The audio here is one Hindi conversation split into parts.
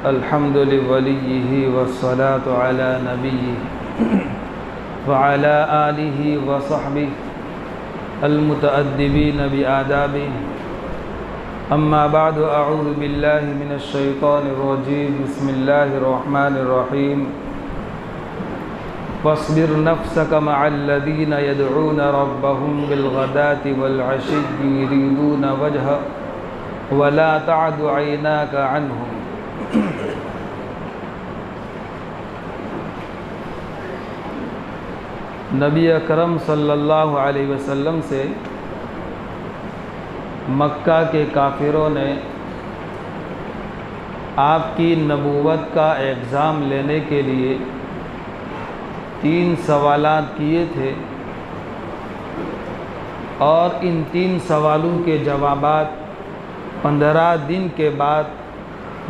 अल्हम्दुलिल्लाहि वस्सलातु अला नबिय्यि व अला आलिहि व सहबिहि अल-मुतअद्दिबीन बि आदाबिहि। अम्मा बअदु अऊज़ु बिल्लाहि मिनश शैतानिर रजीम। बिस्मिल्लाहिर रहमानिर रहीम। वस्बिर नफ्सक मअल्लज़ीना यदऊना रब्बहुम बिलगदाति वल अशिय्यि युरीदूना वजह वला तअदु ऐनाका अन्हुम। नबी अकरम सल्लल्लाहु अलैहि वसल्लम से मक्का के काफिरों ने आपकी नबूवत का एग्ज़ाम लेने के लिए 3 सवालात किए थे और इन 3 सवालों के जवाबात 15 दिन के बाद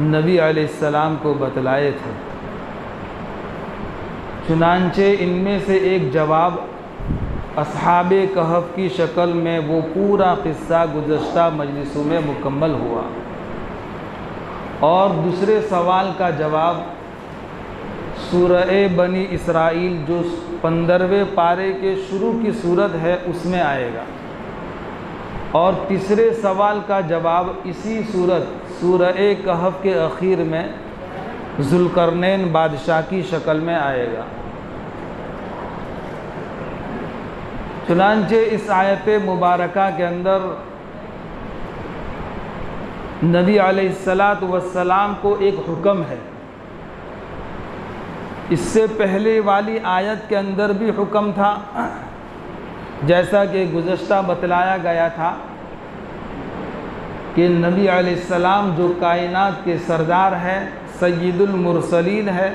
नबी अलैहिस्सलाम को बतलाए थे। चुनांचे इनमें से एक जवाब अस्हाबे कहफ की शक्ल में वो पूरा किस्सा गुज़श्ता मजलिसों में मुकम्मल हुआ और दूसरे सवाल का जवाब सूरह बनी इसराइल जो 15वें पारे के शुरू की सूरत है उसमें आएगा और तीसरे सवाल का जवाब इसी सूरह कहफ के आखिर में ज़ुल्करनैन बादशाह की शक्ल में आएगा। चुनांचे इस आयत मुबारका के अंदर नबी अलैहिस्सलातु वस्सलाम को एक हुक्म है। इससे पहले वाली आयत के अंदर भी हुक्म था, जैसा कि गुज़श्ता बतलाया गया था कि नबी अलैहिस्सलाम जो कायनात के सरदार हैं, सय्यदुल मुरसलीन है,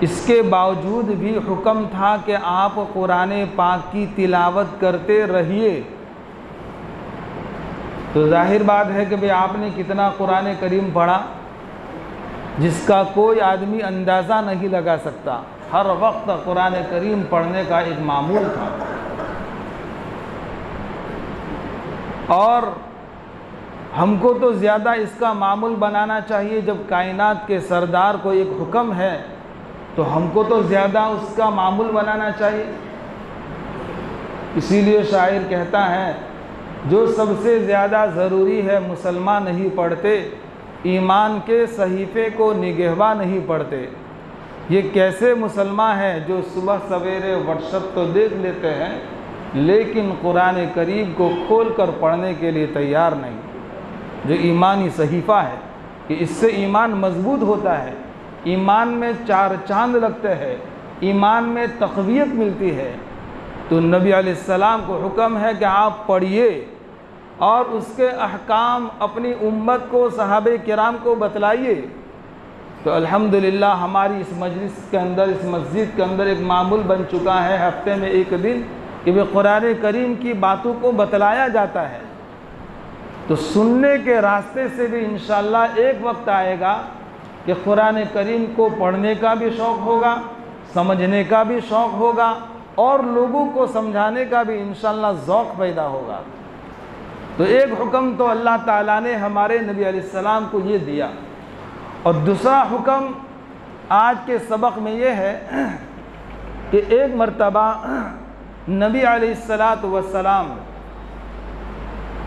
इसके बावजूद भी हुक्म था कि आप कुरान पाक की तिलावत करते रहिए। तो जाहिर बात है कि भाई आपने कितना कुरान करीम पढ़ा जिसका कोई आदमी अंदाज़ा नहीं लगा सकता। हर वक्त कुरान करीम पढ़ने का एक मामूल था और हमको तो ज़्यादा इसका मामूल बनाना चाहिए। जब कायनात के सरदार को एक हुक्म है तो हमको तो ज़्यादा उसका मामूल बनाना चाहिए। इसीलिए शायर कहता है, जो सबसे ज़्यादा ज़रूरी है मुसलमान नहीं पढ़ते, ईमान के सहीफ़े को निगहबा नहीं पढ़ते। ये कैसे मुसलमान हैं जो सुबह सवेरे व्हाट्सएप तो देख लेते हैं लेकिन कुरान करीम को खोल कर पढ़ने के लिए तैयार नहीं। जो ईमानी सहीफ़ा है कि इससे ईमान मजबूत होता है, ईमान में 4 चांद लगते हैं, ईमान में तक़वियत मिलती है। तो नबी अलैहिस्सलाम को हुक्म है कि आप पढ़िए और उसके अहकाम अपनी उम्मत को, सहाबे किराम को बतलाइए। तो अल्हम्दुलिल्लाह हमारी इस मजलिस के अंदर, इस मस्जिद के अंदर एक मामूल बन चुका है हफ्ते में एक दिन कि वे कुरान करीम की बातों को बतलाया जाता है। तो सुनने के रास्ते से भी इंशाअल्लाह एक वक्त आएगा कि कुरान करीम को पढ़ने का भी शौक़ होगा, समझने का भी शौक़ होगा और लोगों को समझाने का भी इंशाअल्लाह ज़ौक़ पैदा होगा। तो एक हुक्म तो अल्लाह ताला ने हमारे नबी अलैहिस्सलाम को ये दिया और दूसरा हुक्म आज के सबक में ये है कि एक मर्तबा नबी अलैहिस्सलातु वस्सलाम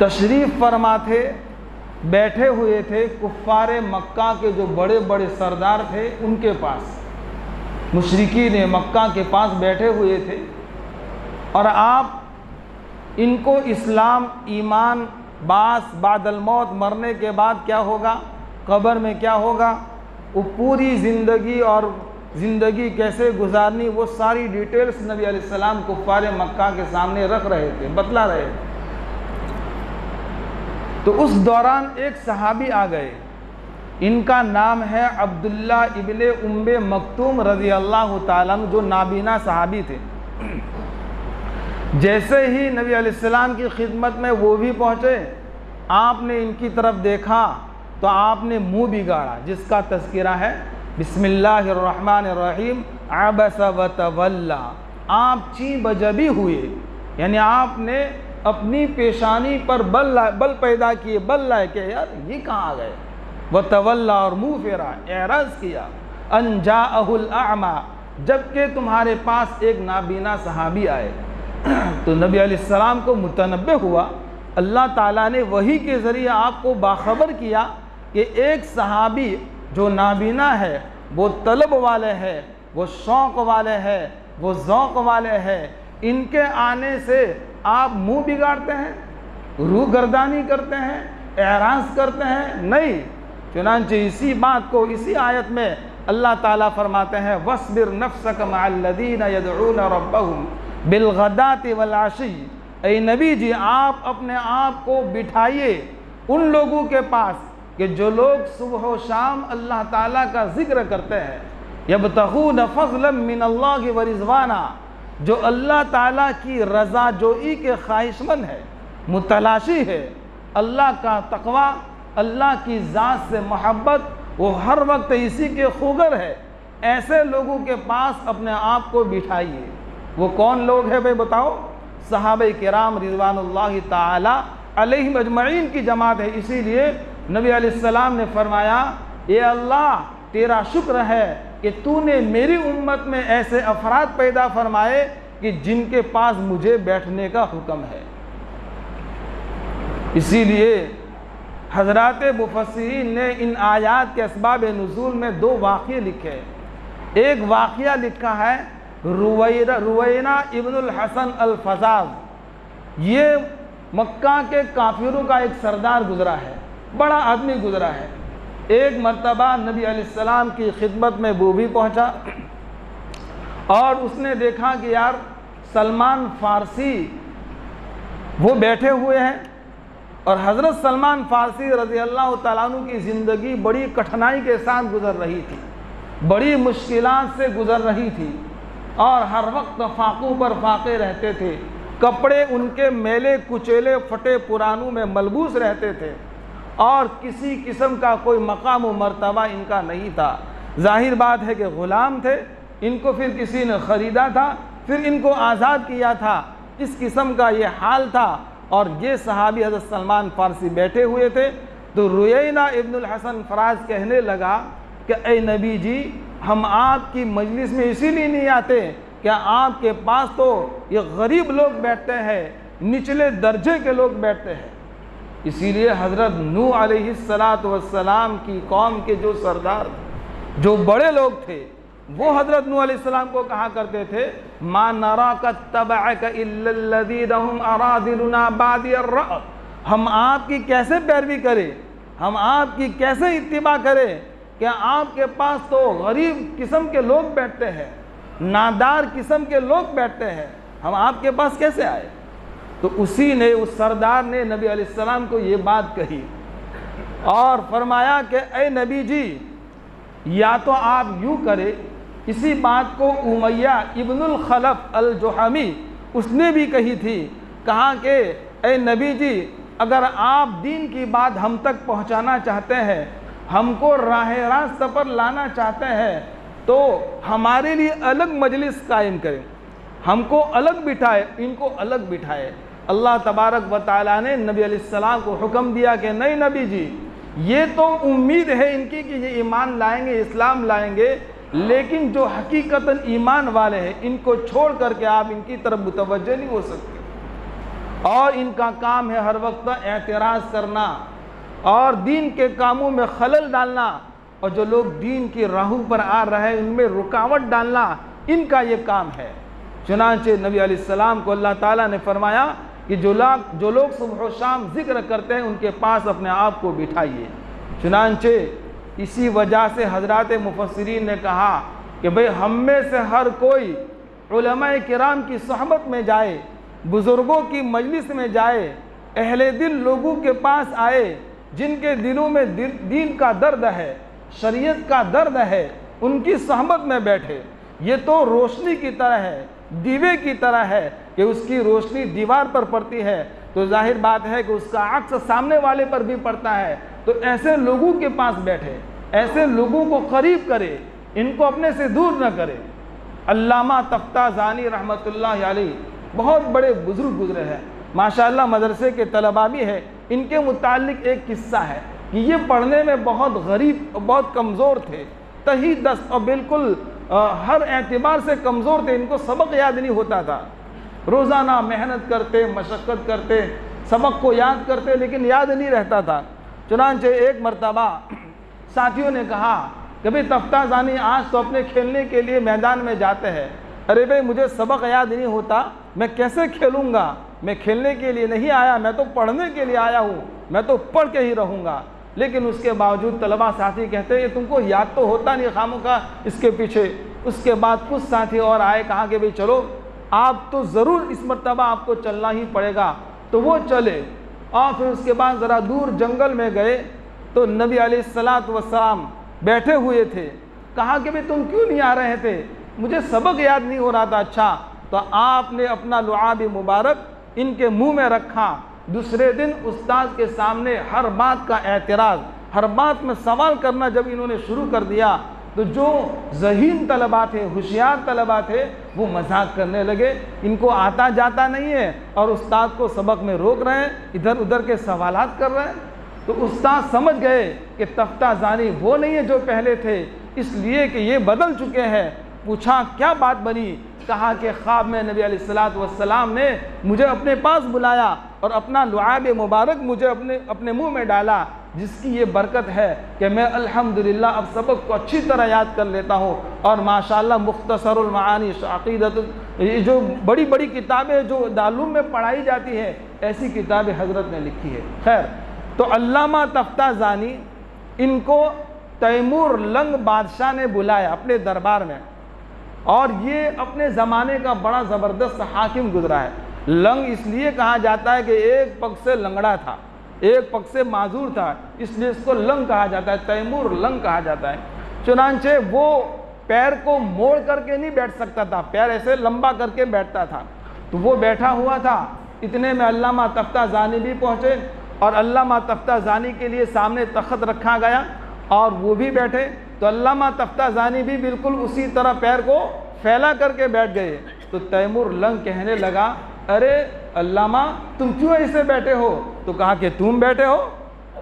तशरीफ़ फरमा थे, बैठे हुए थे कुफ़ारे मक्का के जो बड़े बड़े सरदार थे उनके पास, मुशरिकीन मक्का के पास बैठे हुए थे और आप इनको इस्लाम, ईमान, बास, बादल मौत, मरने के बाद क्या होगा, कब्र में क्या होगा, वो पूरी ज़िंदगी और ज़िंदगी कैसे गुजारनी, वो सारी डिटेल्स नबी अलैहिस्सलाम कुफ़ारे मक्का के सामने रख रहे थे, बतला रहे थे। तो उस दौरान एक सहाबी आ गए, इनका नाम है अब्दुल्ला इब्ने उम्मे मक्तूम रज़ी अल्लाह ताला अन्हु, जो नाबीना सहाबी थे। जैसे ही नबी अलैहिस्सलाम की खिदमत में वो भी पहुँचे, आपने इनकी तरफ देखा तो आपने मुंह बिगाड़ा, जिसका तज़किरा है बिस्मिल्लाहिर्रहमानिर्रहीम, अबस व तवल्ला। आप ची बजबी हुए, यानी आपने अपनी पेशानी पर बल पैदा किए, बल लाए कि यार ये कहाँ आ गए, व तवल्ला, और मुँह फेरा, एराज़ किया। अन जाअहुल अअमा, जबकि तुम्हारे पास एक नाबीना सहाबी आए। तो नबी अलैहिस्सलाम को मुतनब्बे हुआ, अल्लाह ताला ने वही के ज़रिए आपको बाखबर किया कि एक सहाबी जो नाबीना है, वो तलब वाले हैं, वो शौक़ वाले हैं, वो ज़ौक़ वाले हैं, इनके आने से आप मुंह बिगाड़ते हैं, रूह गर्दानी करते हैं, एराज़ करते हैं? नहीं। चुनांचे इसी बात को इसी आयत में अल्लाह ताला फरमाते हैं, वस्बिर नफ्सक मअल्लज़ीना यदऊना रब्बहुम बिलगदाति वल आशी। ऐ नबी जी, आप अपने आप को बिठाइए उन लोगों के पास कि जो लोग सुबह व शाम अल्लाह ताला का ज़िक्र करते हैं, यब्तगून फ़ज़लन मिनल्लाहि व रिज़वाना, जो अल्लाह ताला की रज़ा जोई के ख्वाहिशमंद है, मुतलाशी है, अल्लाह का तक़वा, अल्लाह की ज़ात से मोहब्बत, वो हर वक्त इसी के खुगर है। ऐसे लोगों के पास अपने आप को बिठाइए। वो कौन लोग हैं भाई बताओ? सहाबे किराम रिज़वानुल्लाहि ताला अलैहिम अजमईन की जमात है। इसीलिए नबी अलैहिस्सलाम ने फरमाया, ए अल्लाह, तेरा शुक्र है कि तूने मेरी उम्मत में ऐसे अफराद पैदा फरमाए कि जिनके पास मुझे बैठने का हुक्म है। इसीलिए हज़रात मुफस्सिरीन ने इन आयात के असबाब नुज़ूल में दो वाक़ये लिखे। एक वाक़या लिखा है रुवैना इब्नुल हसन अल फ़ज़ाज़। ये मक्का के काफिरों का एक सरदार गुज़रा है, बड़ा आदमी गुज़रा है। एक मर्तबा नबी अलैहिस्सलाम की खिदमत में वो भी पहुँचा और उसने देखा कि यार सलमान फ़ारसी वो बैठे हुए हैं और हज़रत सलमान फ़ारसी रज़ी अल्लाह तआला अन्हु की ज़िंदगी बड़ी कठिनाई के साथ गुज़र रही थी, बड़ी मुश्किलात से गुज़र रही थी और हर वक्त फाकों पर फाके रहते थे। कपड़े उनके मैले कुचेले फटे पुरानों में मलबूस रहते थे और किसी किस्म का कोई मकाम व मर्तबा इनका नहीं था। जाहिर बात है कि ग़ुलाम थे, इनको फिर किसी ने ख़रीदा था, फिर इनको आज़ाद किया था। इस किस्म का ये हाल था और ये सहाबी हज़रत सलमान फ़ारसी बैठे हुए थे। तो रुयैना इब्नुल हसन फ़राज कहने लगा कि ए नबी जी, हम आपकी मजलिस में इसीलिए नहीं आते क्या आपके पास तो ये गरीब लोग बैठते हैं, निचले दर्जे के लोग बैठते हैं। इसीलिए हज़रत नूह अलैहिस्सलातु वस्सलाम की कौम के जो सरदार, जो बड़े लोग थे, वो हज़रत नूह अलैहिस्सलाम को कहा करते थे, मा नराका तबअका इल्लल्लज़ीना हुम अरादिलुना बादियर रअ। हम आपकी कैसे पैरवी करें, हम आपकी कैसे इत्तिबा करें? क्या आपके पास तो गरीब किस्म के लोग बैठते हैं, नादार किस्म के लोग बैठते हैं, हम आपके पास कैसे आए? तो उसी ने, उस सरदार ने नबी अलैहिस्सलाम को ये बात कही और फरमाया कि ए नबी जी, या तो आप यूँ करें, इसी बात को उमैया इब्नुल खलफ अल जुहमी उसने भी कही थी, कहा कि ए नबी जी, अगर आप दीन की बात हम तक पहुंचाना चाहते हैं, हमको राह रास्त पर लाना चाहते हैं, तो हमारे लिए अलग मजलिस कायम करें, हमको अलग बिठाए, इनको अलग बिठाए। अल्लाह तबारक व तआला ने नबी अलैहिस्सलाम को हुक्म दिया कि नहीं नबी जी, ये तो उम्मीद है इनकी कि ये ईमान लाएंगे, इस्लाम लाएंगे, लेकिन जो हकीकतन ईमान वाले हैं, इनको छोड़ करके आप इनकी तरफ मुतवज्जह नहीं हो सकते। और इनका काम है हर वक्त एतराज़ करना और दीन के कामों में खलल डालना, और जो लोग दीन की राहों पर आ रहे हैं उनमें रुकावट डालना, इनका ये काम है। चुनांचे नबी अलैहिस्सलाम को अल्लाह ताला ने फरमाया कि जो लोग सुबह शाम ज़िक्र करते हैं उनके पास अपने आप को बिठाइए। चुनांचे इसी वजह से हज़रात मुफस्सिरीन ने कहा कि भाई हम में से हर कोई उलमाए किराम की सहबत में जाए, बुज़ुर्गों की मजलिस में जाए, अहले दिल लोगों के पास आए, जिनके दिलों में दीन का दर्द है, शरीयत का दर्द है, उनकी सहबत में बैठे। ये तो रोशनी की तरह है, दीवे की तरह है कि उसकी रोशनी दीवार पर पड़ती है तो जाहिर बात है कि उसका अक्स सामने वाले पर भी पड़ता है। तो ऐसे लोगों के पास बैठे, ऐसे लोगों को करीब करे, इनको अपने से दूर न करे। अल्लामा तफ्ताज़ानी रहमतुल्लाह अलैह बहुत बड़े बुजुर्ग गुजरे हैं, माशाअल्लाह मदरसे के तलबा भी है। इनके मुतालिक एक किस्सा है। कि ये पढ़ने में बहुत गरीब, बहुत कमज़ोर थे, तही दस्त और बिल्कुल हर एतबार से कमज़ोर थे। इनको सबक याद नहीं होता था। रोज़ाना मेहनत करते, मशक्क़त करते, सबक को याद करते, लेकिन याद नहीं रहता था। चुनांचे एक मरतबा साथियों ने कहा कि भाई तफ्ताज़ानी आज तो अपने खेलने के लिए मैदान में जाते हैं। अरे भाई मुझे सबक याद नहीं होता, मैं कैसे खेलूँगा? मैं खेलने के लिए नहीं आया, मैं तो पढ़ने के लिए आया हूँ, मैं तो पढ़ के ही रहूँगा। लेकिन उसके बावजूद तलबा साथी कहते हैं तुमको याद तो होता नहीं खामोखा इसके पीछे। उसके बाद कुछ साथी और आए, कहा कि भाई चलो आप तो ज़रूर इस मरतबा आपको चलना ही पड़ेगा। तो वो चले और फिर उसके बाद ज़रा दूर जंगल में गए तो नबी अलैहिस्सलातु वस्सलाम बैठे हुए थे। कहा कि भाई तुम क्यों नहीं आ रहे थे? मुझे सबक याद नहीं हो रहा था। अच्छा, तो आपने अपना लुआब मुबारक इनके मुंह में रखा। दूसरे दिन उस्ताद के सामने हर बात का एतराज़, हर बात में सवाल करना जब इन्होंने शुरू कर दिया तो जो ज़हीन तलबा थे, होशियार तलबा थे, वो मजाक करने लगे। इनको आता जाता नहीं है और उस्ताद को सबक में रोक रहे हैं, इधर उधर के सवालात कर रहे हैं। तो उस्ताद समझ गए कि तफ्ताज़ानी वो नहीं है जो पहले थे, इसलिए कि ये बदल चुके हैं। पूछा क्या बात बनी? कहा कि ख्वाब में नबी अलैहिस्सलातु वस्सलाम ने मुझे अपने पास बुलाया और अपना लुआब मुबारक मुझे अपने मुंह में डाला, जिसकी ये बरकत है कि मैं अल्हम्दुलिल्लाह अब सबक को अच्छी तरह याद कर लेता हूँ। और माशाअल्लाह मुख्तसरुल मानी अक़ीदत, ये जो बड़ी बड़ी किताबें जो दारुल में पढ़ाई जाती है, ऐसी किताबें हज़रत ने लिखी है। खैर, तो अल्लामा तफ्ताज़ानी इनको तैमूर लंग बादशाह ने बुलाया अपने दरबार में, और ये अपने ज़माने का बड़ा ज़बरदस्त हाकिम गुजरा है। लंग इसलिए कहा जाता है कि एक पग से लंगड़ा था, एक पग से माजूर था, इसलिए इसको लंग कहा जाता है, तैमूर लंग कहा जाता है। चुनांचे वो पैर को मोड़ करके नहीं बैठ सकता था, पैर ऐसे लंबा करके बैठता था। तो वो बैठा हुआ था, इतने में अल्लामा तफ्ताज़ानी भी पहुँचे और अल्लामा तफ्ताज़ानी के लिए सामने तख्त रखा गया और वो भी बैठे। तो अल्लामा तफ्ताज़ानी भी बिल्कुल उसी तरह पैर को फैला करके बैठ गए। तो तैमूर लंग कहने लगा, अरे अल्लामा तुम क्यों ऐसे बैठे हो? तो कहा कि तुम बैठे हो?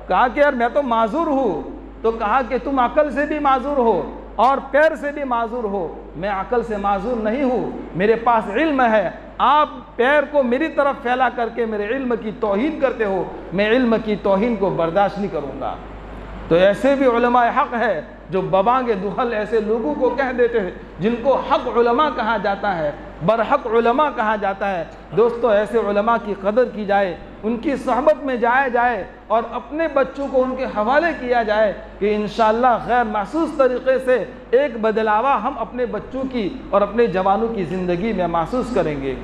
कहा कि यार मैं तो माजूर हूँ। तो कहा कि तुम अकल से भी माजूर हो और पैर से भी माजूर हो। मैं अकल से माजूर नहीं हूँ, मेरे पास इल्म है। आप पैर को मेरी तरफ फैला करके मेरे इल्म की तौहीन करते हो, मैं इल्म की तौहीन को बर्दाश्त नहीं करूँगा। तो ऐसे भी उलमाए हक़ है जो बबांगे दुहल ऐसे लोगों को कह देते हैं, जिनको हक़ उलमा कहा जाता है, बरहक़ उलमा कहा जाता है। दोस्तों, ऐसे उलमा की कदर की जाए, उनकी सहबत में जाया जाए और अपने बच्चों को उनके हवाले किया जाए कि इंशाअल्लाह गैर महसूस तरीक़े से एक बदलावा हम अपने बच्चों की और अपने जवानों की ज़िंदगी में महसूस करेंगे।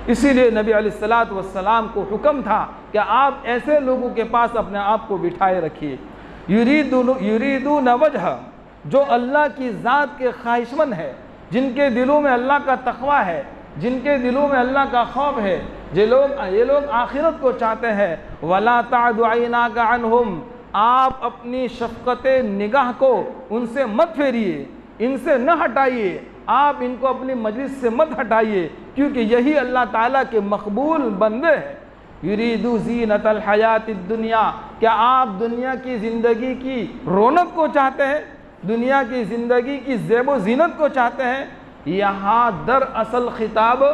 इसीलिए नबी अलैहिस्सलातु वस्सलाम को हुक्म था कि आप ऐसे लोगों के पास अपने आप को बिठाए रखिए, युरीदून वजह, जो अल्लाह की ज़ात के ख्वाहिशमंद है, जिनके दिलों में अल्लाह का तक़वा है, जिनके दिलों में अल्लाह का खौफ है, ये लोग आखिरत को चाहते हैं। वला तादु ऐनाका अन्हुम, आप अपनी शफ़क़त निगाह को उनसे मत फेरिए, इनसे न हटाइए, आप इनको अपनी मजलिस से मत हटाइए, क्योंकि यही अल्लाह ताला के मकबूल बंदे हैं। युरीदु ज़ीनतल हयातिद दुनिया, क्या आप दुनिया की ज़िंदगी की रौनक को चाहते हैं, दुनिया की ज़िंदगी की ज़ेबो ज़ीनत को चाहते हैं? यहाँ दरअसल खिताब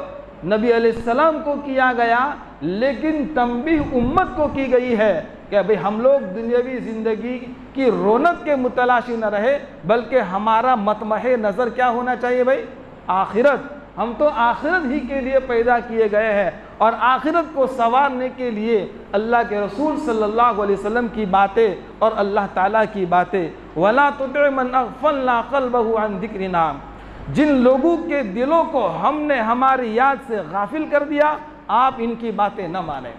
नबी अलैहिस्सलाम को किया गया, लेकिन तंबीह उम्मत को की गई है कि भाई हम लोग दुनियावी ज़िंदगी की रौनक के मुतलाशी न रहे, बल्कि हमारा मतमहे नज़र क्या होना चाहिए भाई? आखिरत। हम तो आखिरत ही के लिए पैदा किए गए हैं और आखिरत को संवारने के लिए अल्लाह के रसूल सल्लल्लाहु अलैहि वसल्लम की बातें और अल्लाह ताला की बातें। वला तुति मन अग़फ़लना क़ल्बहु अन ज़िक्रिना, जिन लोगों के दिलों को हमने हमारी याद से गाफिल कर दिया, आप इनकी बातें न माने,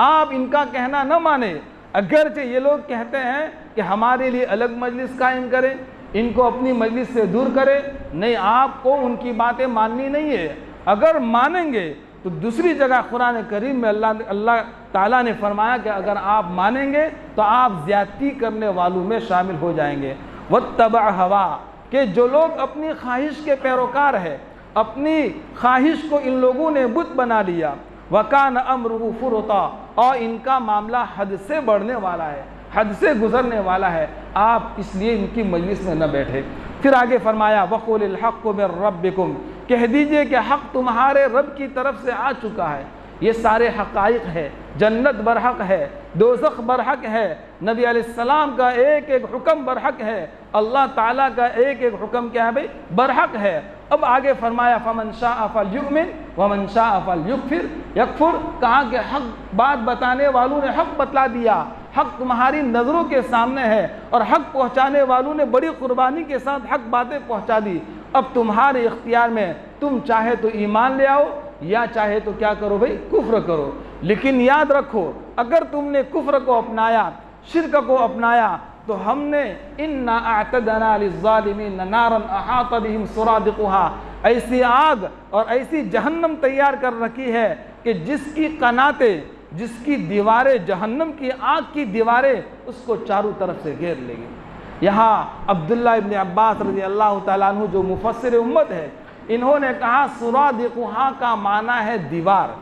आप इनका कहना न माने। अगरचे ये लोग कहते हैं कि हमारे लिए अलग मजलिस कायम करें, इनको अपनी मजलिस से दूर करें, नहीं, आपको उनकी बातें माननी नहीं है। अगर मानेंगे तो दूसरी जगह कुरान करीम में अल्लाह ताला ने फरमाया कि अगर आप मानेंगे तो आप ज़्यादती करने वालों में शामिल हो जाएंगे। वत्तबअ हवा, कि जो लोग अपनी ख्वाहिश के पैरोकार है, अपनी ख्वाहिश को इन लोगों ने बुत बना लिया। वकान अम्रुहु फुरुता, और इनका मामला हद से बढ़ने वाला है। हद से गुजरने वाला है, आप इसलिए इनकी मजलिस में न बैठे। फिर आगे फरमाया वक़ुलिल हक़्क़ु मिर रब्बिकुम, कह दीजिए कि हक़ तुम्हारे रब की तरफ से आ चुका है। ये सारे हक़ाइक़ है, जन्नत बरहक़ है, दोज़ख बरहक़ है, नबी अलैहिस्सलाम का एक एक हुक्म बरहक़ है, अल्लाह ताला का एक एक हुक्म क्या है भाई, बरहक़ है। अब आगे फरमाया फ़मन शाअ फ़लयुमिन वमन शाअ फ़लयकफ़ुर, कहा कि हक़ बात बताने वालों ने हक़ बतला दिया, हक़ तुम्हारी नज़रों के सामने है, और हक़ पहुँचाने वालों ने बड़ी क़ुरबानी के साथ हक़ बातें पहुँचा दी। अब तुम्हारे इख्तियार में, तुम चाहे तो ईमान ले आओ या चाहे तो क्या करो भाई, कुफ्र करो। लेकिन याद रखो, अगर तुमने कुफ्र को अपनाया, शिर्क को अपनाया, तो हमने इन्ना अअतदना लिज़्ज़ालिमीन नारन अहात बिहिम सुरादिक़ुहा, ऐसी आग और ऐसी जहन्नम तैयार कर रखी है कि जिसकी कनातें, जिसकी दीवारें, जहन्नम की आग की दीवारें उसको चारों तरफ से घेर लेंगी। यहाँ अब्दुल्ला इब्न अब्बास रज़ी अल्लाह तआला अन्हु जो मुफस्सिर उम्मत है, इन्होंने कहा सुरादिक़ुहा का माना है दीवार।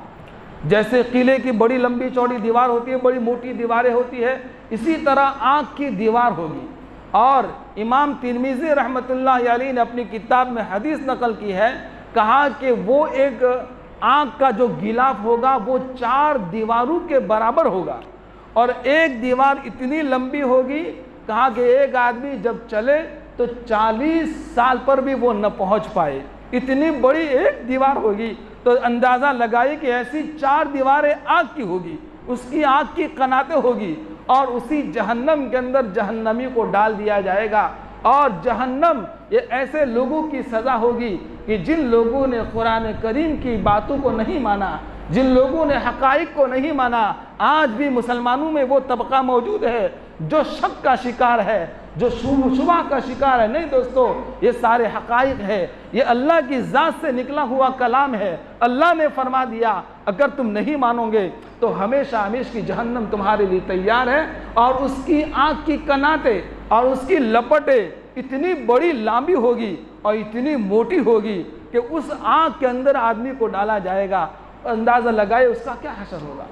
जैसे किले की बड़ी लंबी चौड़ी दीवार होती है, बड़ी मोटी दीवारें होती है, इसी तरह आँख की दीवार होगी। और इमाम तिरमिज़ी रहमतुल्लाह अलैह ने अपनी किताब में हदीस नकल की है, कहा कि वो एक आँख का जो गिलाफ होगा वो 4 दीवारों के बराबर होगा, और एक दीवार इतनी लंबी होगी, कहा कि एक आदमी जब चले तो 40 साल पर भी वो न पहुँच पाए, इतनी बड़ी एक दीवार होगी। तो अंदाज़ा लगाइए कि ऐसी 4 दीवारें आग की होगी, उसकी आग की कनातें होगी, और उसी जहन्नम के अंदर जहन्नमी को डाल दिया जाएगा। और जहन्नम ये ऐसे लोगों की सज़ा होगी कि जिन लोगों ने कुरान करीम की बातों को नहीं माना, जिन लोगों ने हक़ाइक़ को नहीं माना। आज भी मुसलमानों में वो तबका मौजूद है जो शक का शिकार है, जो शुबहा का शिकार है। नहीं दोस्तों, ये सारे हक़ाइक़ है, ये अल्लाह की ज़ात से निकला हुआ कलाम है। अल्लाह ने फरमा दिया, अगर तुम नहीं मानोगे तो हमेशा हमेशा की जहन्नम तुम्हारे लिए तैयार है, और उसकी आँख की कनाते और उसकी लपटें इतनी बड़ी लंबी होगी और इतनी मोटी होगी कि उस आँख के अंदर आदमी को डाला जाएगा। अंदाज़ा लगाए उसका क्या हशर होगा।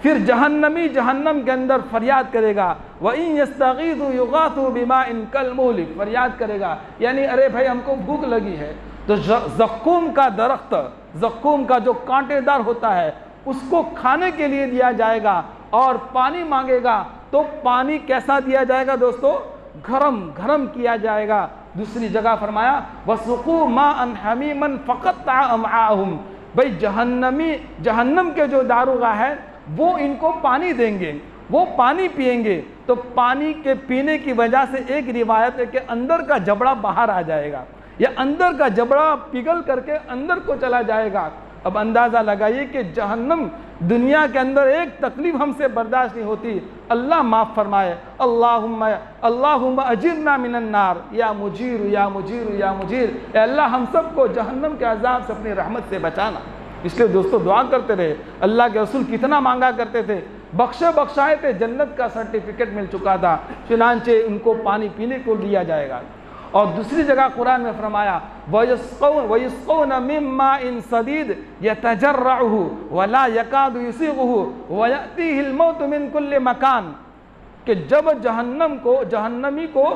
फिर जहन्नमी जहन्नम के अंदर फरियाद करेगा, वइन यस्तगीथु युगाथु बिमाइन कलमुहल, फरियाद करेगा, यानी अरे भाई हमको भूख लगी है। तो ज़क्कूम का दरख्त, ज़क्कूम का जो कांटेदार होता है, उसको खाने के लिए दिया जाएगा, और पानी मांगेगा तो पानी कैसा दिया जाएगा दोस्तों, गरम गरम किया जाएगा। दूसरी जगह फरमाया वसुक़ू माअन हमीमन फ़क़त्ता अमआहुम, भाई जहन्नम के जो दारोगा है वो इनको पानी देंगे, वो पानी पिएंगे, तो पानी के पीने की वजह से एक रिवायत है कि अंदर का जबड़ा बाहर आ जाएगा, या अंदर का जबड़ा पिघल करके अंदर को चला जाएगा। अब अंदाज़ा लगाइए कि जहन्नम दुनिया के अंदर एक तकलीफ हमसे बर्दाश्त नहीं होती। अल्लाह माफ़ फरमाए। अल्लाहुम्मा अजिरना मिनन नार, या मुजीर या मुजीर या मुजीर, अल्लाह हम सबको जहन्नम के अजाब से अपनी रहमत से बचाना। इसलिए दोस्तों दुआ करते रहे। अल्लाह के रसूल कितना मांगा करते थे, बख्शे बख्शाए थे, जन्नत का सर्टिफिकेट मिल चुका था, चुनांचे उनको पानी पीने को दिया जाएगा। और दूसरी जगह कुरान में फरमाया वयस्क़ौन मिम्मा इन सदीद यतजर्रउहु वला यकादु युसीगुहु वयअतीहिल मौतु मिन कुल्लि मकान, कि जब जहन्नमी को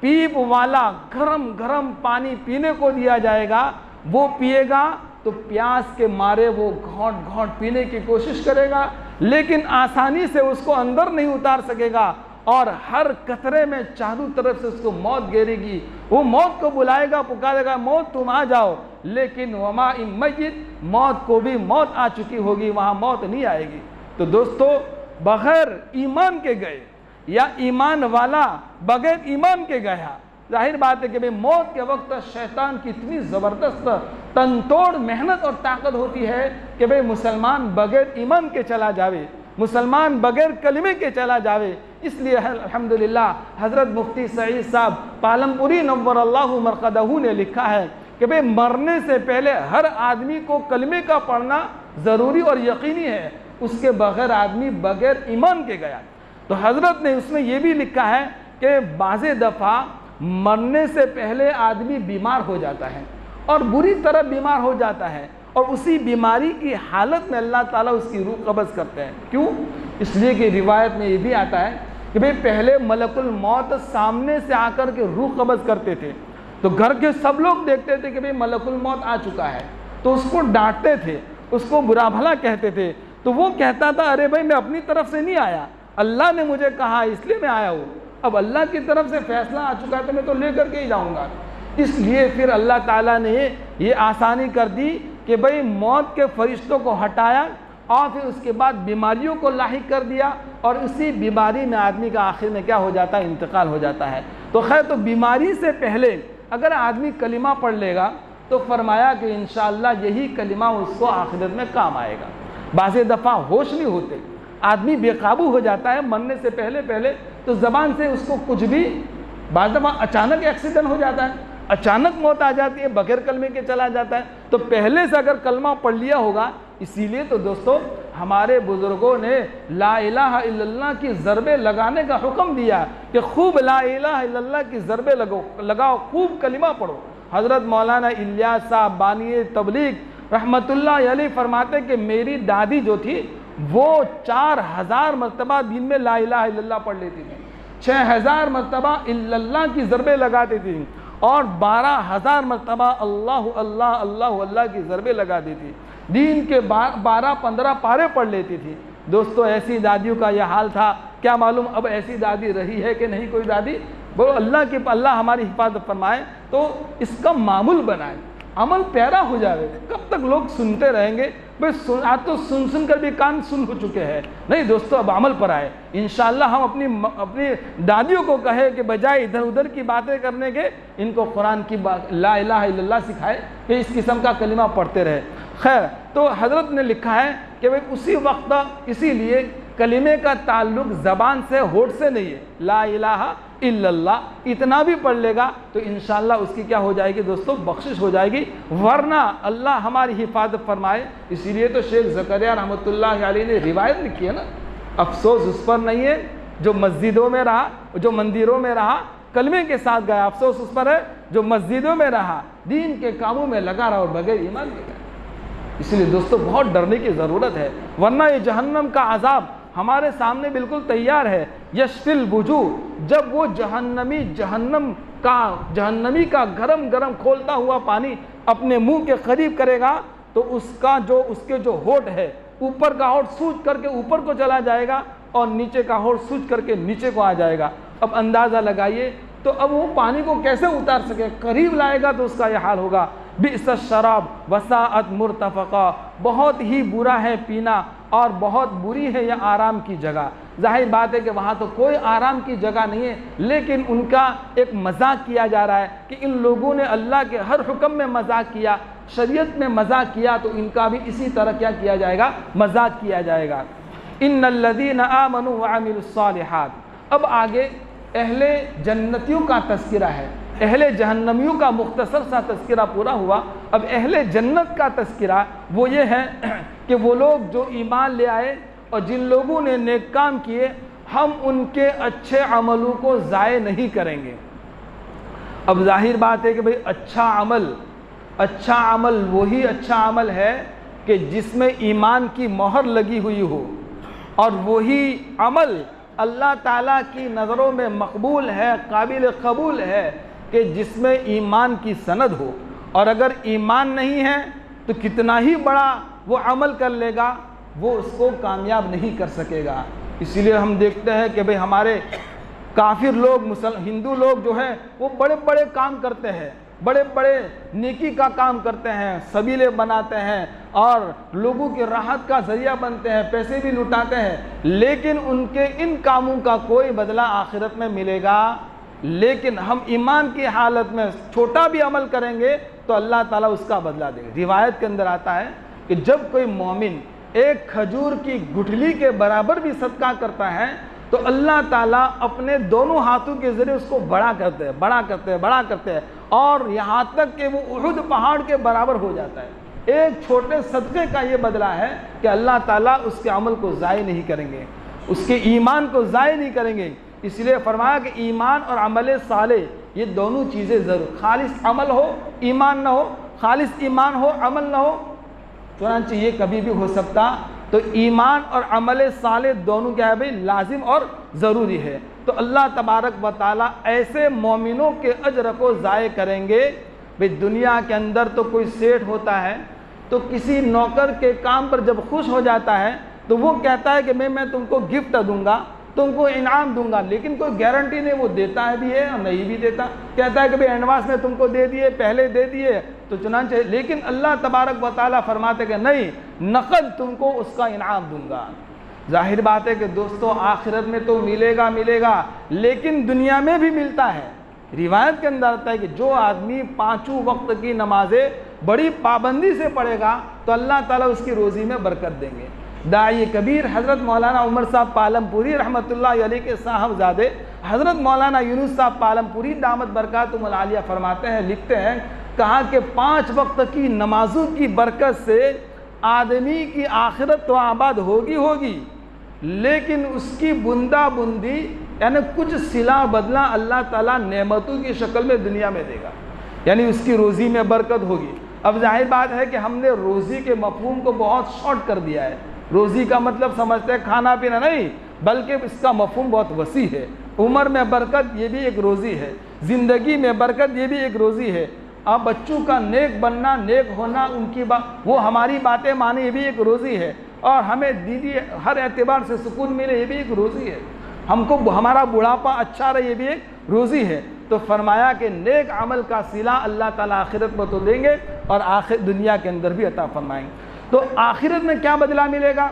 पीप वाला गरम गरम पानी पीने को दिया जाएगा, वो पिएगा तो प्यास के मारे वो घोंट घोंट पीने की कोशिश करेगा, लेकिन आसानी से उसको अंदर नहीं उतार सकेगा, और हर कतरे में चारों तरफ से उसको मौत घेरेगी। वो मौत को बुलाएगा, पुकारेगा, मौत तुम आ जाओ, लेकिन वमा इन मय्यित, मौत को भी मौत आ चुकी होगी, वहाँ मौत नहीं आएगी। तो दोस्तों, बगैर ईमान के गए या ईमान वाला बगैर ईमान के गया, जाहिर बात है कि भाई मौत के वक्त शैतान की इतनी ज़बरदस्त तनतोड़ मेहनत और ताकत होती है कि भाई मुसलमान बगैर ईमान के चला जावे, मुसलमान बगैर कलिमे के चला जावे। इसलिए अल्हम्दुलिल्लाह हज़रत मुफ्ती सईद साहब पालमपुरी नव्वरल्लाहु मरक़दहू ने लिखा है कि भाई मरने से पहले हर आदमी को कलिमे का पढ़ना ज़रूरी और यकीनी है, उसके बगैर आदमी बगैर ईमान के गया। तो हज़रत ने उसमें यह भी लिखा है कि बाज़े दफ़ा मरने से पहले आदमी बीमार हो जाता है, और बुरी तरह बीमार हो जाता है, और उसी बीमारी की हालत में अल्लाह ताला उसकी रूह कब्ज़ करते हैं। क्यों? इसलिए कि रिवायत में ये भी आता है कि भाई पहले मलकुल मौत सामने से आकर के रूह कब्ज़ करते थे, तो घर के सब लोग देखते थे कि भाई मलकुल मौत आ चुका है, तो उसको डांटते थे, उसको बुरा भला कहते थे। तो वो कहता था अरे भाई मैं अपनी तरफ से नहीं आया, अल्लाह ने मुझे कहा इसलिए मैं आया हूँ, अब अल्लाह की तरफ से फैसला आ चुका है तो मैं तो ले करके ही जाऊँगा। इसलिए फिर अल्लाह ताला ने ये आसानी कर दी कि भाई मौत के फरिश्तों को हटाया और फिर उसके बाद बीमारियों को लाहिक कर दिया, और इसी बीमारी में आदमी का आखिर में क्या हो जाता है, इंतकाल हो जाता है। तो खैर, तो बीमारी से पहले अगर आदमी कलिमा पढ़ लेगा तो फरमाया कि इंशाअल्लाह यही कलिमा उसको आखिरत में काम आएगा। बाज़ दफ़ा होश नहीं होते, आदमी बेकाबू हो जाता है मरने से पहले पहले, तो ज़बान से उसको कुछ भी, बाज़ दफ़ा अचानक एक्सीडेंट हो जाता है, अचानक मौत आ जाती है, बगैर कलमे के चला जाता है। तो पहले से अगर कलमा पढ़ लिया होगा, इसीलिए तो दोस्तों हमारे बुज़ुर्गों ने ला इलाहा इल्लल्लाह की ज़रबे लगाने का हुक्म दिया कि खूब ला इलाहा इल्लल्लाह की ज़रबे लगाओ, खूब कलिमा पढ़ो। हज़रत मौलाना इलियास साहब बानी तबलीग रहमतुल्लाह अलैह फरमाते कि मेरी दादी जो थी वो 4000 मरतबा दिन में ला इलाहा इल्लल्लाह पढ़ लेती थी, 6000 मरतबा इल्लल्लाह की ज़रबे लगाती थी, और 12000 मरतबा अल्लाह अल्लाह अल्लाह अल्लाह की ज़रबे लगा दी थी। दीन के 12-15 पारे पढ़ लेती थी। दोस्तों ऐसी दादियों का यह हाल था, क्या मालूम अब ऐसी दादी रही है कि नहीं कोई दादी। बोलो अल्लाह हमारी हिफाजत फरमाए, तो इसका मामूल बनाए, अमल प्यारा हो जाए। कब तक लोग सुनते रहेंगे भाई, आज तो सुन कर भी कान सुन हो चुके हैं। नहीं दोस्तों, अब अमल पर आए। इंशाअल्लाह हम अपनी दादियों को कहे कि बजाय इधर उधर की बातें करने के, इनको कुरान की बात ला इलाहा इल्लल्लाह सिखाए कि इस किस्म का कलिमा पढ़ते रहे। खैर, तो हज़रत ने लिखा है कि भाई उसी वक्त, इसीलिए कलिमे का ताल्लुक ज़बान से, होठ से नहीं है। ला इलाहा इल्लल्लाह इतना भी पढ़ लेगा तो इंशाअल्लाह उसकी क्या हो जाएगी दोस्तों, बख्शिश हो जाएगी, वरना अल्लाह हमारी हिफाजत फरमाए। इसीलिए तो शेख ज़करिया रहमतुल्लाह अलैह ने रिवायत लिखी है ना, अफसोस उस पर नहीं है जो मस्जिदों में रहा, जो मंदिरों में रहा, कलमे के साथ गया, अफसोस उस पर है जो मस्जिदों में रहा, दीन के कामों में लगा रहा और बगैर ईमान के गया। इसलिए दोस्तों बहुत डरने की ज़रूरत है, वरना ये जहन्नम का अजाब हमारे सामने बिल्कुल तैयार है। यशफिल बुजू, जब वो जहन्नमी का गरम गरम खोलता हुआ पानी अपने मुंह के करीब करेगा तो उसके जो होठ है, ऊपर का होठ सूज करके ऊपर को चला जाएगा और नीचे का होठ सूज करके नीचे को आ जाएगा। अब अंदाज़ा लगाइए, तो अब वो पानी को कैसे उतार सके, करीब लाएगा तो उसका यह हाल होगा। बिस शराब वसाअत मुर्तफ़क़ा, बहुत ही बुरा है पीना और बहुत बुरी है यह आराम की जगह। जाहिर बात है कि वहाँ तो कोई आराम की जगह नहीं है, लेकिन उनका एक मजाक किया जा रहा है कि इन लोगों ने अल्लाह के हर हुक्म में मजाक किया, शरीयत में मजाक किया, तो इनका भी इसी तरह क्या किया जाएगा, मजाक किया जाएगा। इन्नल्लज़ीना आमनू व अमिलुस्सालिहात। अब आगे अहले जन्नतियों का तज़किरा है, अहले जहन्नमियों का मुख्तसर सा तज़किरा पूरा हुआ। अब अहले जन्नत का तज़किरा वो ये है कि वो लोग जो ईमान ले आए और जिन लोगों ने नेक काम किए, हम उनके अच्छे अमलों को ज़ाय नहीं करेंगे। अब जाहिर बात है कि भाई अच्छा अमल वही अच्छा अमल है कि जिसमें ईमान की मोहर लगी हुई हो, और वही अमल अल्लाह ताला की नज़रों में मकबूल है, काबिल कबूल है कि जिसमें ईमान की सनद हो। और अगर ईमान नहीं है तो कितना ही बड़ा वो अमल कर लेगा, वो उसको कामयाब नहीं कर सकेगा। इसीलिए हम देखते हैं कि भाई हमारे काफिर लोग, हिंदू लोग जो हैं वो बड़े बड़े काम करते हैं, बड़े बड़े नेकी का काम करते हैं, सबीले बनाते हैं और लोगों की राहत का जरिया बनते हैं, पैसे भी लुटाते हैं, लेकिन उनके इन कामों का कोई बदला आखिरत में मिलेगा। लेकिन हम ईमान की हालत में छोटा भी अमल करेंगे तो अल्लाह ताला उसका बदला देगा। रिवायत के अंदर आता है कि जब कोई मोमिन एक खजूर की गुठली के बराबर भी सदका करता है तो अल्लाह ताला अपने दोनों हाथों के ज़रिए उसको बड़ा करते हैं और यहाँ तक कि वो उहुद पहाड़ के बराबर हो जाता है। एक छोटे सदक़े का ये बदला है कि अल्लाह ताला उसके अमल को ज़ाय नहीं करेंगे, उसके ईमान को ज़ाय नहीं करेंगे। इसलिए फरमाया कि ईमान और अमल साले ये दोनों चीज़ें ज़रूर, खालिस अमल हो ईमान ना हो, खालिस ईमान हो अमल ना हो, चुनांचे ये कभी भी हो सकता। तो ईमान और अमल साले दोनों क्या है भाई, लाजिम और ज़रूरी है। तो अल्लाह तबारक व तआला ऐसे मोमिनों के अजर को ज़ाय करेंगे। भाई दुनिया के अंदर तो कोई सेठ होता है तो किसी नौकर के काम पर जब खुश हो जाता है तो वो कहता है कि मैं तुमको गिफ्ट दूंगा, तुमको इनाम दूंगा, लेकिन कोई गारंटी नहीं वो देता है भी है और नहीं भी देता। कहता है कि भाई एडवांस में तुमको दे दिए, पहले दे दिए तो चुनांचे, लेकिन अल्लाह तबारक व तआला फरमाते कि नहीं, नकद तुमको उसका इनाम दूंगा। जाहिर बात है कि दोस्तों आखिरत में तो मिलेगा मिलेगा, लेकिन दुनिया में भी मिलता है। रिवायत के अंदर आता है कि जो आदमी 5 वक्त की नमाजें बड़ी पाबंदी से पढ़ेगा तो अल्लाह ताला उसकी रोज़ी में बरकत देंगे। दाई कबीर हज़रत मौलाना उमर साहब पालमपुरी रहमतुल्लाह अलैह के साहबजादे हज़रत मौलाना यूनुस साहब पालमपुरी दामत बरकातुहुल आलिया फरमाते हैं, लिखते हैं, कहा कि 5 वक्त की नमाजों की बरकत से आदमी की आखिरत तो आबाद होगी होगी, लेकिन उसकी बूंदा बूंदी यानी कुछ सिला बदला अल्लाह ताला नेमतों की शक्ल में दुनिया में देगा, यानी उसकी रोज़ी में बरकत होगी। अब जाहिर बात है कि हमने रोज़ी के मफहूम को बहुत शॉर्ट कर दिया है। रोज़ी का मतलब समझते हैं खाना पीना नहीं, बल्कि इसका मफहूम बहुत वसी है। उम्र में बरकत ये भी एक रोज़ी है, ज़िंदगी में बरकत ये भी एक रोज़ी है। अब बच्चों का नेक बनना, नेक होना, उनकी बात, वो हमारी बातें माने, ये भी एक रोज़ी है। और हमें दीदी हर एतबार से सुकून मिले, ये भी एक रोज़ी है। हमको हमारा बुढ़ापा अच्छा रहे, ये भी एक रोज़ी है। तो फरमाया कि नेक अमल का सिला अल्लाह ताला आखिरत में तो देंगे और आखिर दुनिया के अंदर भी अता फरमाएंगे। तो आखिरत में क्या बदला मिलेगा,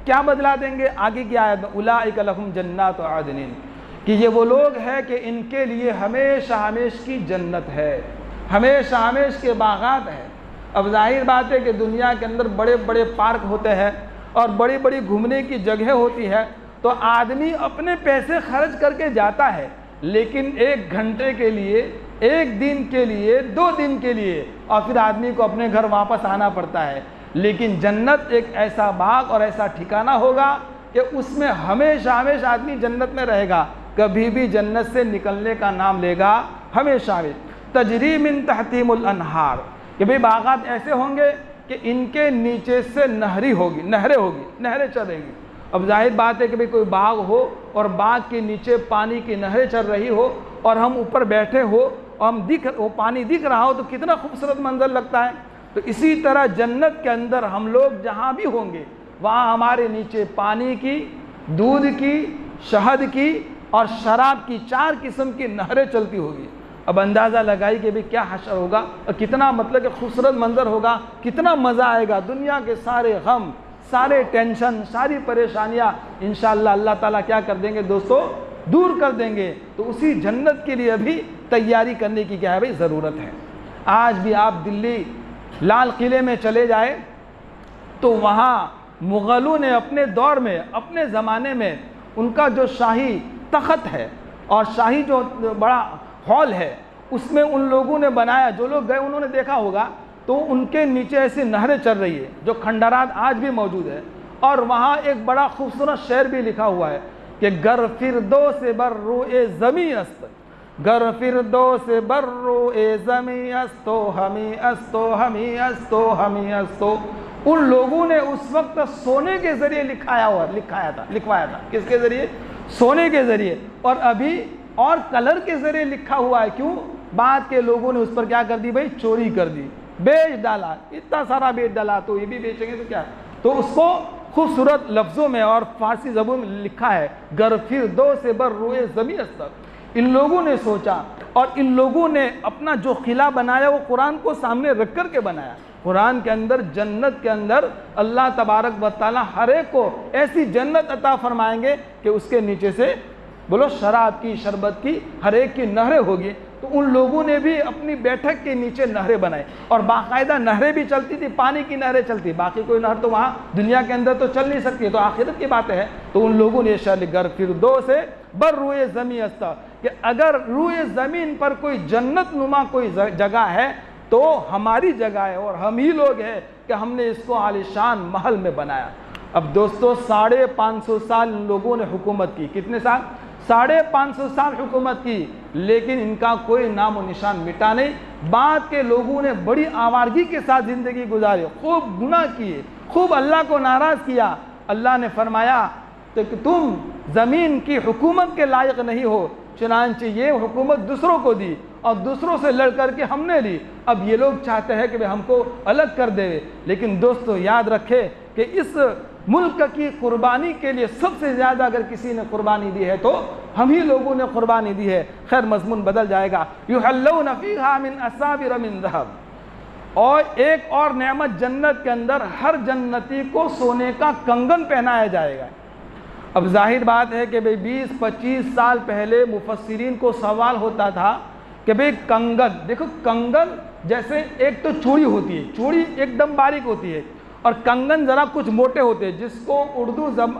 क्या बदला देंगे? आगे की आयत में उलाइका लहुम जन्नातु आदनिन, कि ये वो लोग हैं कि इनके लिए हमेशा हमेश की जन्नत है, हमेशा हमेश के बागात हैं। अब जाहिर बात है कि दुनिया के अंदर बड़े बड़े पार्क होते हैं और बड़ी बड़ी घूमने की जगह होती है, तो आदमी अपने पैसे खर्च करके जाता है, लेकिन 1 घंटे के लिए, 1 दिन के लिए, 2 दिन के लिए, और फिर आदमी को अपने घर वापस आना पड़ता है। लेकिन जन्नत एक ऐसा बाग और ऐसा ठिकाना होगा कि उसमें हमेशा हमेशा आदमी जन्नत में रहेगा, कभी भी जन्नत से निकलने का नाम लेगा हमेशा में। तजरी मिन तहतीमुल अनहार, कि भाई बागात ऐसे होंगे कि इनके नीचे से नहरें होगी, नहरें चलेंगी। अब जाहिर बात है कि भाई कोई बाग हो और बाग के नीचे पानी की नहरें चल रही हो और हम ऊपर बैठे हो और वो पानी दिख रहा हो तो कितना खूबसूरत मंजर लगता है। तो इसी तरह जन्नत के अंदर हम लोग जहाँ भी होंगे वहाँ हमारे नीचे पानी की, दूध की, शहद की और शराब की 4 किस्म की नहरें चलती होगी। अब अंदाज़ा लगाई कि भाई क्या हशर होगा और कितना मतलब कि खूबसूरत मंजर होगा, कितना मज़ा आएगा। दुनिया के सारे गम, सारे टेंशन, सारी परेशानियाँ इंशाअल्लाह अल्लाह ताला क्या कर देंगे दोस्तों, दूर कर देंगे। तो उसी जन्नत के लिए भी तैयारी करने की क्या है भाई ज़रूरत है। आज भी आप दिल्ली लाल किले में चले जाए तो वहाँ मुग़लों ने अपने दौर में, अपने ज़माने में उनका जो शाही तख़्त है और शाही जो बड़ा हॉल है उसमें उन लोगों ने बनाया, जो लोग गए उन्होंने देखा होगा, तो उनके नीचे ऐसी नहरें चल रही है जो खंडरात आज भी मौजूद है। और वहाँ एक बड़ा खूबसूरत शेर भी लिखा हुआ है कि गर फिरदो से बर्रो-ए ज़मी अस्त, गर फिरदो से बर्रो-ए ज़मी अस्तो हमी अस्तो हमी अस्तो हमी अस्तो। उन लोगों ने उस वक्त सोने के ज़रिए लिखवाया था। किसके ज़रिए? सोने के ज़रिए। और अभी और कलर के ज़रिए लिखा हुआ है। क्यों? बाद के लोगों ने उस पर क्या कर दी भाई, चोरी कर दी, बेच डाला, इतना सारा बेच डाला, तो ये भी बेचेंगे तो क्या। तो उसको खूबसूरत लफ्ज़ों में और फारसी ज़बान में लिखा है, गर फिरदो से बर्रो-ए ज़मी अस्त। इन लोगों ने सोचा और इन लोगों ने अपना जो किला बनाया वो कुरान को सामने रख कर के बनाया। कुरान के अंदर, जन्नत के अंदर अल्लाह तबारक व तआला हर एक को ऐसी जन्नत अता फरमाएंगे कि उसके नीचे से बोलो शराब की, शरबत की, हर एक की नहरें होगी। तो उन लोगों ने भी अपनी बैठक के नीचे नहरें बनाई और बाकायदा नहरें भी चलती थी, पानी की नहरें चलती, बाकी कोई नहर तो वहाँ दुनिया के अंदर तो चल नहीं सकती है, तो आखिरत की बात है। तो उन लोगों ने शर गर फिरदो से बर्रो-ए ज़मी अस्त, कि अगर रूए ज़मीन पर कोई जन्नत नुमा कोई जगह है तो हमारी जगह है और हम ही लोग हैं कि हमने इसको आलिशान महल में बनाया। अब दोस्तों 550 साल इन लोगों ने हुकूमत की। कितने साल? 550 साल हुकूमत की, लेकिन इनका कोई नाम और निशान मिटा नहीं। बाद के लोगों ने बड़ी आवारगी के साथ ज़िंदगी गुजारी, खूब गुनाह किए, खूब अल्लाह को नाराज़ किया। अल्लाह ने फरमाया तो कि तुम ज़मीन की हुकूमत के लायक नहीं हो, चुनांचे ये हुकूमत दूसरों को दी और दूसरों से लड़ करके हमने ली। अब ये लोग चाहते हैं कि भाई हमको अलग कर देवे। लेकिन दोस्तों याद रखें कि इस मुल्क की कुर्बानी के लिए सबसे ज़्यादा अगर किसी ने कुर्बानी दी है तो हम ही लोगों ने कुर्बानी दी है। खैर मज़मून बदल जाएगा। युहल्लौना फ़ीहा मिन असाविर मिन ज़हब, और एक और नेमत जन्नत के अंदर हर जन्नती को सोने का कंगन पहनाया जाएगा। अब जाहिर बात है कि भाई 20-25 साल पहले मुफस्सिरीन को सवाल होता था कि भाई कंगन, देखो कंगन जैसे एक तो चूड़ी होती है, चूड़ी एकदम बारीक होती है, और कंगन ज़रा कुछ मोटे होते हैं, जिसको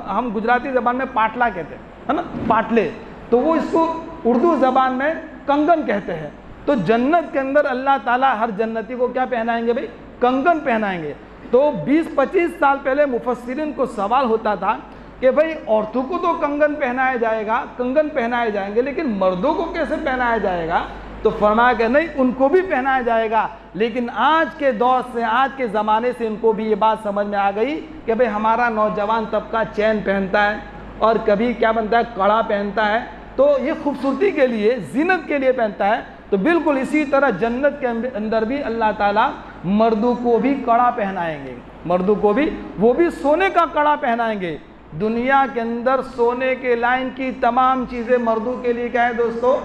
हम गुजराती ज़बान में पाटला कहते हैं, है ना, पाटले, तो वो इसको उर्दू ज़बान में कंगन कहते हैं। तो जन्नत के अंदर अल्लाह ताला हर जन्नती को क्या पहनाएंगे भाई? कंगन पहनाएंगे। तो 20-25 साल पहले मुफस्सिरीन को सवाल होता था कि भाई औरतों को तो कंगन पहनाया जाएगा, कंगन पहनाए जाएंगे, लेकिन मर्दों को कैसे पहनाया जाएगा? तो फरमाया कि नहीं, उनको भी पहनाया जाएगा। लेकिन आज के दौर से, आज के ज़माने से इनको भी ये बात समझ में आ गई कि भाई हमारा नौजवान तबका चैन पहनता है और कभी क्या बनता है, कड़ा पहनता है, तो ये खूबसूरती के लिए, जीनत के लिए पहनता है। तो बिल्कुल इसी तरह जन्नत के अंदर भी अल्लाह ताला मर्दों को भी कड़ा पहनाएंगे, मर्दों को भी, वो भी सोने का कड़ा पहनाएंगे। दुनिया के अंदर सोने के लाइन की तमाम चीज़ें मर्दों के लिए क्या है दोस्तों?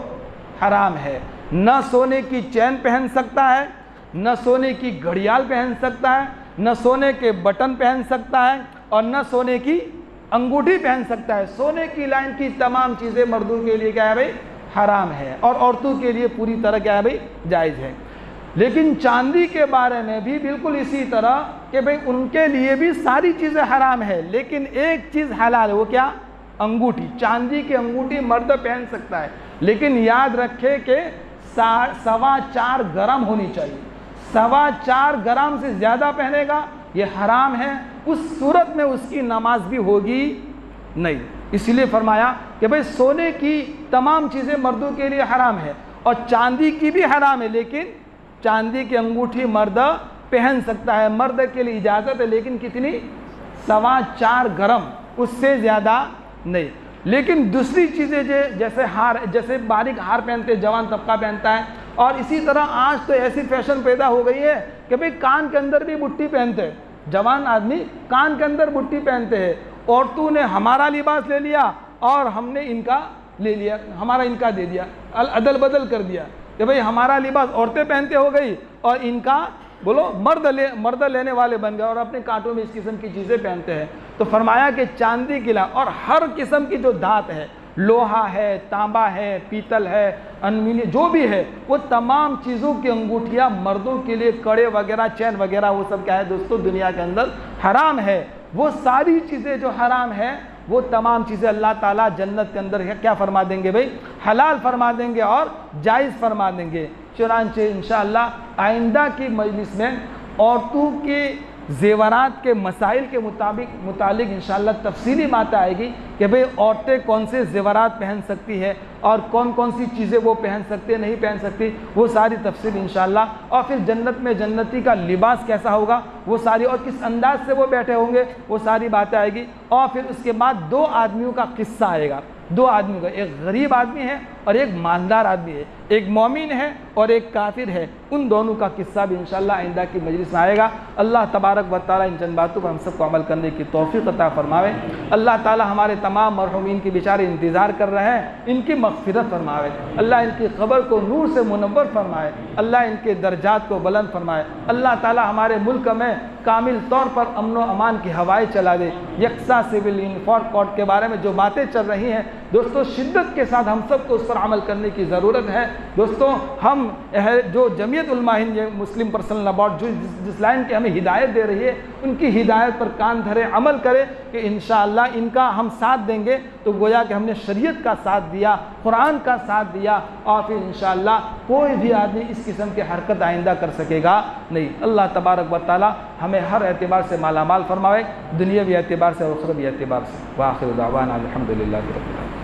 हराम है। न सोने की चैन पहन सकता है, न सोने की घड़ियाल पहन सकता है, न सोने के बटन पहन सकता है, और न सोने की अंगूठी पहन सकता है। सोने की लाइन की तमाम चीज़ें मर्दों के लिए क्या है भाई? हराम है, और औरतों के लिए पूरी तरह क्या है भाई? जायज़ है। लेकिन चांदी के बारे में भी बिल्कुल इसी तरह कि भाई उनके लिए भी सारी चीज़ें हराम है, लेकिन एक चीज़ हलाल है, वो क्या? अंगूठी। चांदी की अंगूठी मर्द पहन सकता है, लेकिन याद रखे कि 4.25 ग्राम होनी चाहिए। 4.25 ग्राम से ज़्यादा पहनेगा ये हराम है, उस सूरत में उसकी नमाज भी होगी नहीं। इसलिए फरमाया कि भाई सोने की तमाम चीज़ें मर्दों के लिए हराम है, और चांदी की भी हराम है, लेकिन चांदी की अंगूठी मर्द पहन सकता है, मर्द के लिए इजाज़त है, लेकिन कितनी? 4.25 ग्राम, उससे ज़्यादा नहीं। लेकिन दूसरी चीज़ें जैसे हार, जैसे बारीक हार पहनते जवान तबका पहनता है, और इसी तरह आज तो ऐसी फैशन पैदा हो गई है कि भाई कान के अंदर भी बुट्टी पहनते हैं। जवान आदमी कान के अंदर बुट्टी पहनते हैं। औरतों ने हमारा लिबास ले लिया और हमने इनका ले लिया, हमारा इनका दे दिया, अदल बदल कर दिया कि भाई हमारा लिबास औरतें पहनते हो गई और इनका बोलो मर्द लेने वाले बन गए, और अपने कांटों में इस किस्म की चीज़ें पहनते हैं। तो फरमाया कि चांदी किला और हर किस्म की जो धात है, लोहा है, तांबा है, पीतल है, अनमिली जो भी है, वो तमाम चीज़ों की अंगूठियाँ मर्दों के लिए, कड़े वगैरह, चैन वगैरह, वो सब क्या है दोस्तों? दुनिया के अंदर हराम है। वो सारी चीज़ें जो हराम है, वो तमाम चीज़ें अल्लाह ताला जन्नत के अंदर क्या फरमा देंगे भाई? हलाल फरमा देंगे और जायज़ फरमा देंगे। चुनांचे इंशाअल्लाह आइंदा की मजलिस में औरतों के ज़ेवरात के मसाइल के मुतालिक इंशाअल्लाह तफसीली बात आएगी कि भाई औरतें कौन से ज़ेवरात पहन सकती है और कौन कौन सी चीज़ें वो पहन सकती है, नहीं पहन सकती, वो सारी तफसील इंशाअल्लाह। और फिर जन्नत में जन्नती का लिबास कैसा होगा वो सारी, और किस अंदाज से वो बैठे होंगे वो सारी बातें आएगी। और फिर उसके बाद 2 आदमियों का किस्सा आएगा, 2 आदमियों का, एक गरीब आदमी है और एक मालदार आदमी है, एक मोमिन है और एक काफिर है। उन दोनों का किस्सा भी इंशाअल्लाह आइंदा की मजलिस में आएगा। अल्लाह तबारक व तआला इन चंद बातों पर हम सबको अमल करने की तौफीक अता फरमावे। अल्लाह ताला हमारे तमाम मरहूमीन के बेचारे इंतज़ार कर रहे हैं, इनकी मग़फ़िरत फरमावे। अल्लाह इनकी क़ब्र को नूर से मुनव्वर फरमाए। अल्लाह इनके दर्जात को बुलंद फरमाए। अल्लाह ताला हमारे मुल्क में कामिल तौर पर अमन व अमान की हवाएं चला दे। यकसा सिविल इंफॉर्म कोड के बारे में जो बातें चल रही हैं दोस्तों, शिद्दत के साथ हम सबको उस पर अमल करने की ज़रूरत है। दोस्तों हम जो जमीयत उलमा हिंद मुस्लिम पर्सनल लॉ बोर्ड जो जिस लाइन की हमें हिदायत दे रही है, उनकी हिदायत पर कान धरे, अमल करें कि इंशाअल्लाह इनका हम साथ देंगे तो गोया कि हमने शरीयत का साथ दिया, कुरान का साथ दिया, और फिर इंशाअल्लाह कोई भी आदमी इस किस्म की हरकत आइंदा कर सकेगा नहीं। अल्लाह तबारक व तआला हमें हर एतबार से माला माल फरमावे, दुनियावी एतबार से और उखरवी एतबार से। व आखिर दावाना अल्हम्दुलिल्लाहि रब्बिल आलमीन।